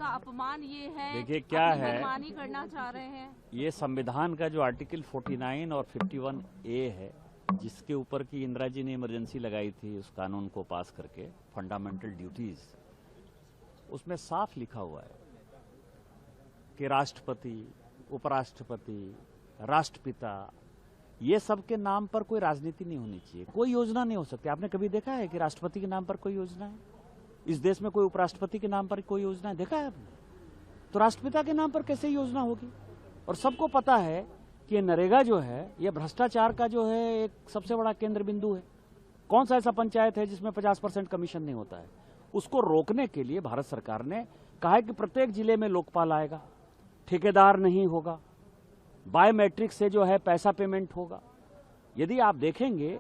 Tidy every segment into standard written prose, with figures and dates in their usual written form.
अपमान ये है? देखिए क्या है, मनमानी करना चाह रहे हैं? ये संविधान का जो आर्टिकल 49 और 51A है, जिसके ऊपर की इंदिरा जी ने इमरजेंसी लगाई थी उस कानून को पास करके, फंडामेंटल ड्यूटीज, उसमें साफ लिखा हुआ है कि राष्ट्रपति, उपराष्ट्रपति, राष्ट्रपिता, ये सब के नाम पर कोई राजनीति नहीं होनी चाहिए, कोई योजना नहीं हो सकती। आपने कभी देखा है कि राष्ट्रपति के नाम पर कोई योजना है? इस देश में कोई उपराष्ट्रपति के नाम पर कोई योजना है देखा है आपने? तो राष्ट्रपिता के नाम पर कैसे योजना होगी? और सबको पता है कि नरेगा जो है ये भ्रष्टाचार का जो है एक सबसे बड़ा केंद्र बिंदु है। कौन सा ऐसा पंचायत है जिसमें 50% कमीशन नहीं होता है? उसको रोकने के लिए भारत सरकार ने कहा है कि प्रत्येक जिले में लोकपाल आएगा, ठेकेदार नहीं होगा, बायोमेट्रिक से जो है पैसा पेमेंट होगा। यदि आप देखेंगे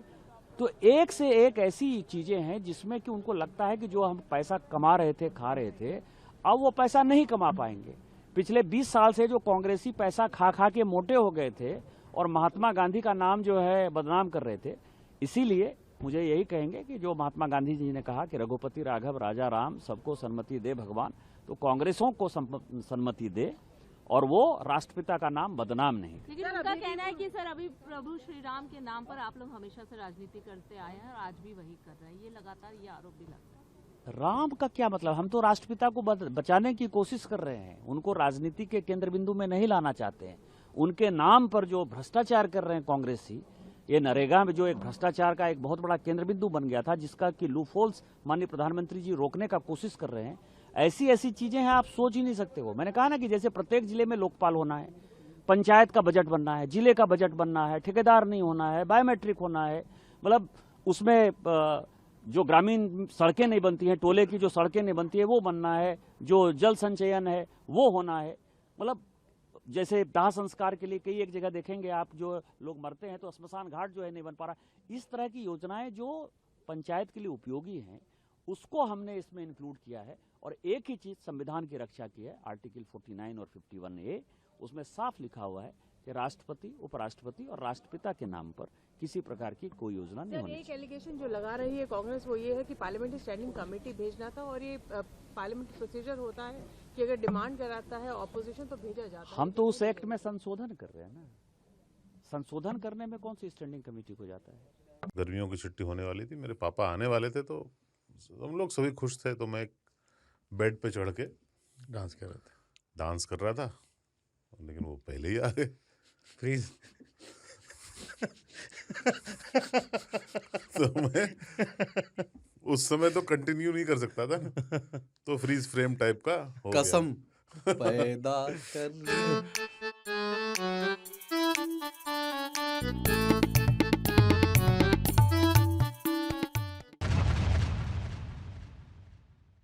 तो एक से एक ऐसी चीजें हैं जिसमें कि उनको लगता है कि जो हम पैसा कमा रहे थे, खा रहे थे, अब वो पैसा नहीं कमा पाएंगे। पिछले 20 साल से जो कांग्रेसी पैसा खा खा के मोटे हो गए थे और महात्मा गांधी का नाम जो है बदनाम कर रहे थे, इसीलिए मुझे यही कहेंगे कि जो महात्मा गांधी जी ने कहा कि रघुपति राघव राजा राम सबको सन्मति दे भगवान, तो कांग्रेसों को सन्मति दे और वो राष्ट्रपिता का नाम बदनाम नहीं। लेकिन उनका कहना है कि सर अभी प्रभु श्री राम के नाम पर आप लोग हमेशा से राजनीति करते आए हैं और आज भी वही कर रहे हैं, ये लगातार ये आरोप भी लगता है। राम का क्या मतलब? हम तो राष्ट्रपिता को बचाने की कोशिश कर रहे हैं, उनको राजनीति के केंद्र बिंदु में नहीं लाना चाहते हैं। उनके नाम पर जो भ्रष्टाचार कर रहे हैं कांग्रेसी, ये नरेगा में जो एक भ्रष्टाचार का एक बहुत बड़ा केंद्र बिंदु बन गया था, जिसका कि लूफोल्स माननीय प्रधानमंत्री जी रोकने का कोशिश कर रहे हैं, ऐसी ऐसी चीजें हैं आप सोच ही नहीं सकते हो। मैंने कहा ना कि जैसे प्रत्येक जिले में लोकपाल होना है, पंचायत का बजट बनना है, जिले का बजट बनना है, ठेकेदार नहीं होना है, बायोमेट्रिक होना है, मतलब उसमें जो ग्रामीण सड़कें नहीं बनती हैं, टोले की जो सड़कें नहीं बनती है वो बनना है, जो जल संचयन है वो होना है, मतलब जैसे दाह संस्कार के लिए कई एक जगह देखेंगे आप, जो लोग मरते हैं तो श्मशान घाट जो है नहीं बन पा रहा। इस तरह की योजनाएं जो पंचायत के लिए उपयोगी हैं उसको हमने इसमें इंक्लूड किया है। और एक ही चीज संविधान की रक्षा की है, आर्टिकल 49 और 51A, उसमें साफ लिखा हुआ है कि राष्ट्रपति, उपराष्ट्रपति और राष्ट्रपिता के नाम पर किसी प्रकार की कोई योजना नहीं होनी चाहिए। एक एलिगेशन जो लगा रही है कांग्रेस वो ये है कि पार्लियामेंट्री स्टैंडिंग कमेटी भेजना था, और ये पार्लियामेंट्री प्रोसीजर होता है कि अगर डिमांड कराता है ऑपोजिशन तो भेजा जाता है। हम तो उस एक्ट में संशोधन कर रहे हैं ना, संशोधन करने में कौन सी स्टैंडिंग कमेटी को जाता है? गर्मियों की छुट्टी होने वाली थी, मेरे पापा आने वाले थे, तो हम लोग सभी खुश थे, तो मैं बेड पे चढ़ के डांस कर रहा था, लेकिन वो पहले ही आ गए। फ्रीज। तो मैं उस समय तो कंटिन्यू नहीं कर सकता था ना, तो फ्रीज फ्रेम टाइप का हो गया। कसम पैदा कर